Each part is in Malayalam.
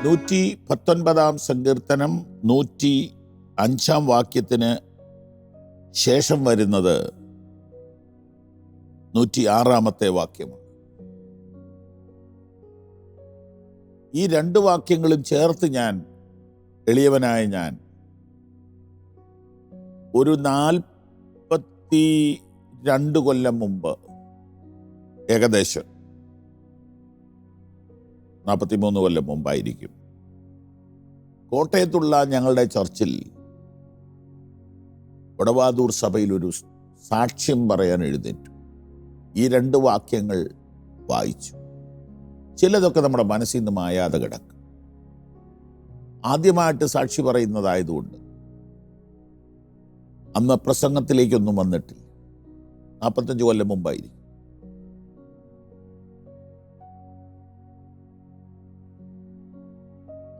119 സങ്കീർത്തനം 105 വാക്യത്തിന് ശേഷം വരുന്നത് 106 വാക്യമാണ്. ഈ രണ്ട് വാക്യങ്ങളും ചേർത്ത് എളിയവനായ ഞാൻ ഒരു 42 കൊല്ലം മുമ്പ്, ഏകദേശം 43 കൊല്ലം മുമ്പായിരിക്കും, കോട്ടയത്തുള്ള ഞങ്ങളുടെ ചർച്ചിൽ വടവാതൂർ സഭയിൽ ഒരു സാക്ഷ്യം പറയാൻ എഴുന്നേറ്റു. ഈ രണ്ട് വാക്യങ്ങൾ വായിച്ചു. ചിലതൊക്കെ നമ്മുടെ മനസ്സിൽ നിന്ന് മായാതെ കിടക്കും. ആദ്യമായിട്ട് സാക്ഷി പറയുന്നതായതുകൊണ്ട് അന്ന് പ്രസംഗത്തിലേക്കൊന്നും വന്നിട്ടില്ല. 45 കൊല്ലം മുമ്പായിരിക്കും.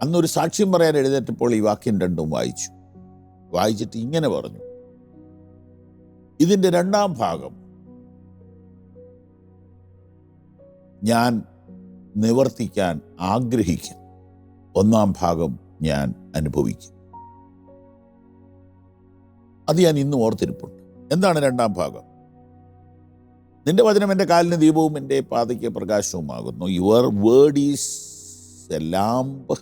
അന്നൊരു സാക്ഷ്യം പറയാൻ എഴുന്നേറ്റപ്പോൾ ഈ വാക്യം രണ്ടും വായിച്ചിട്ട് ഇങ്ങനെ പറഞ്ഞു: ഇതിൻ്റെ രണ്ടാം ഭാഗം ഞാൻ നിവർത്തിക്കാൻ ആഗ്രഹിക്കും, ഒന്നാം ഭാഗം ഞാൻ അനുഭവിക്കും. അത് ഞാൻ ഇന്നും ഓർത്തിരിപ്പുണ്ട്. എന്താണ് രണ്ടാം ഭാഗം? നിന്റെ വചനം എൻ്റെ കാലിന് ദീപവും എൻ്റെ പാതയ്ക്ക് പ്രകാശവുമാകുന്നു. Your word is a lamp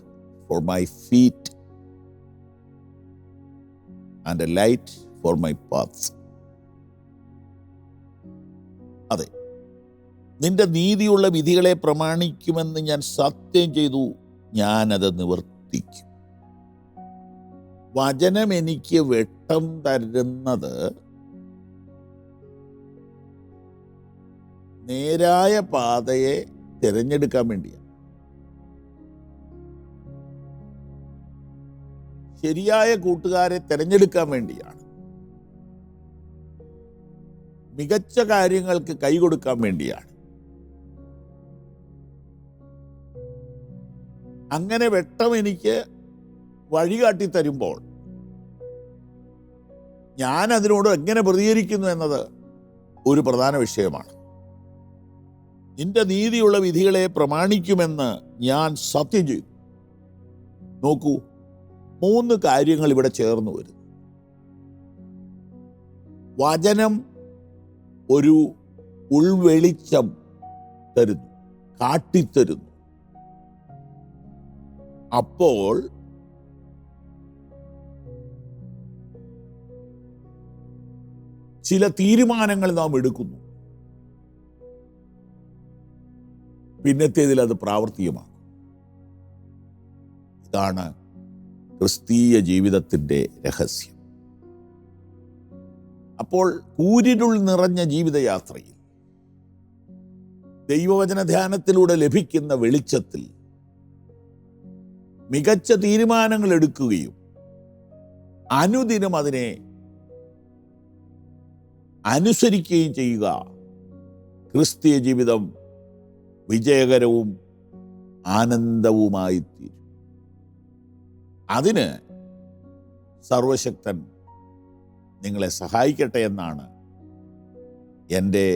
for my feet and a light for my paths. അതെ, നിന്റെ നീതിയുള്ള വിധികളെ പ്രമാണിക്കുമെന്ന് ഞാൻ സത്യം ചെയ്തു, ഞാനത് നിവർത്തിക്കും. വചനം എനിക്ക് വെട്ടം തരുന്നത് നേരായ പാതയെ തിരഞ്ഞെടുക്കാൻ വേണ്ടിയാണ്. ശരിയായ കൂട്ടുകാരെ തിരഞ്ഞെടുക്കാൻ വേണ്ടിയാണ്. മികച്ച കാര്യങ്ങൾക്ക് കൈ കൊടുക്കാൻ വേണ്ടിയാണ്. അങ്ങനെ വെട്ടം എനിക്ക് വഴികാട്ടി തരുമ്പോൾ ഞാൻ അതിനോട് എങ്ങനെ പ്രതികരിക്കുന്നു എന്നത് ഒരു പ്രധാന വിഷയമാണ്. നിന്റെ നീതിയുള്ള വിധികളെ പ്രമാണിക്കുമെന്ന് ഞാൻ സത്യം ചെയ്തു. നോക്കൂ, 3 കാര്യങ്ങൾ ഇവിടെ ചേർന്ന് വരുന്നു. വചനം ഒരു ഉൾവെളിച്ചം തരുന്നു, കാട്ടിത്തരുന്നു. അപ്പോൾ ചില തീരുമാനങ്ങൾ നാം എടുക്കുന്നു, പിന്നത്തേതിൽ അത് പ്രാവർത്തികമാക്കും. ഇതാണ് ക്രിസ്തീയ ജീവിതത്തിൻ്റെ രഹസ്യം. അപ്പോൾ കൂരിരുൾ നിറഞ്ഞ ജീവിതയാത്രയിൽ ദൈവവചന ധ്യാനത്തിലൂടെ ലഭിക്കുന്ന വെളിച്ചത്തിൽ മികച്ച തീരുമാനങ്ങൾ എടുക്കുകയും അനുദിനം അതിനെ അനുസരിക്കുകയും ചെയ്യുക ക്രിസ്തീയ ജീവിതം വിജയകരവും ആനന്ദവുമായി തീരും. അതിന് സർവശക്തൻ നിങ്ങളെ സഹായിക്കട്ടെ എന്നാണ് എൻ്റെ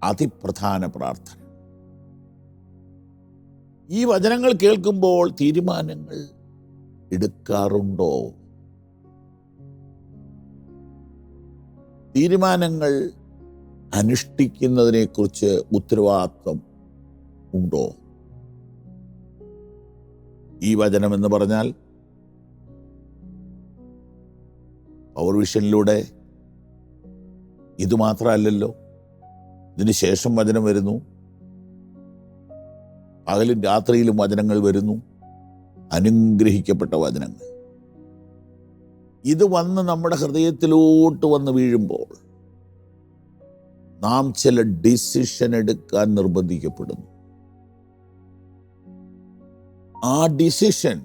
അതിപ്രധാന പ്രാർത്ഥന. ഈ വചനങ്ങൾ കേൾക്കുമ്പോൾ തീരുമാനങ്ങൾ എടുക്കാറുണ്ടോ? തീരുമാനങ്ങൾ അനുഷ്ഠിക്കുന്നതിനെക്കുറിച്ച് ഉത്തരവാദിത്വം ഉണ്ടോ? ഈ വചനം എന്ന് പറഞ്ഞാൽ പവർ വിഷനിലൂടെ ഇതുമാത്രമല്ലല്ലോ, ഇതിന് ശേഷം വചനം വരുന്നു. പകലും രാത്രിയിലും വചനങ്ങൾ വരുന്നു, അനുഗ്രഹിക്കപ്പെട്ട വചനങ്ങൾ. ഇത് വന്ന് നമ്മുടെ ഹൃദയത്തിലോട്ട് വന്ന് വീഴുമ്പോൾ നാം ചില ഡിസിഷൻ എടുക്കാൻ നിർബന്ധിക്കപ്പെടുന്നു. ആ ഡിസിഷൻ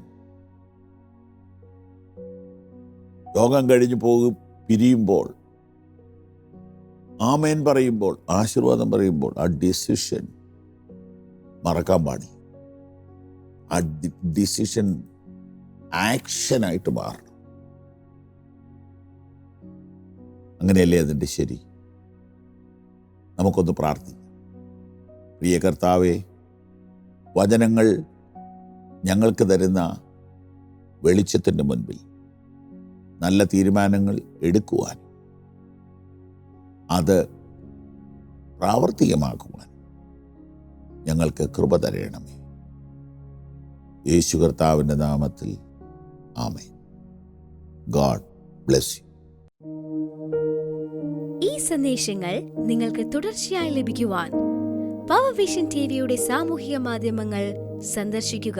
രോഗം കഴിഞ്ഞു പിരിയുമ്പോൾ, ആമേൻ പറയുമ്പോൾ, ആശീർവാദം പറയുമ്പോൾ ആ ഡിസിഷൻ മറക്കാൻ പാടില്ല. ആ ഡിസിഷൻ ആക്ഷനായിട്ട് മാറണം. അങ്ങനെയല്ലേ അതിൻ്റെ ശരി? നമുക്കൊന്ന് പ്രാർത്ഥിക്കാം. പ്രിയ കർത്താവേ, വചനങ്ങൾ ഞങ്ങൾക്ക് തരുന്ന വെളിച്ചത്തിൻ്റെ മുൻപിൽ നല്ല തീരുമാനങ്ങൾ എടുക്കുവാൻ, അത് പ്രാവർത്തികമാക്കുവാൻ ഞങ്ങൾക്ക് കൃപ തരണമേ. യേശു കർത്താവിൻ്റെ നാമത്തിൽ ആമേൻ. God bless you. ഈ സന്ദേശങ്ങൾ നിങ്ങൾക്ക് തുടർച്ചയായി ലഭിക്കുവാൻ പവർ വിഷൻ ടിവിയുടെ സാമൂഹിക മാധ്യമങ്ങൾ സന്ദർശിക്കുക.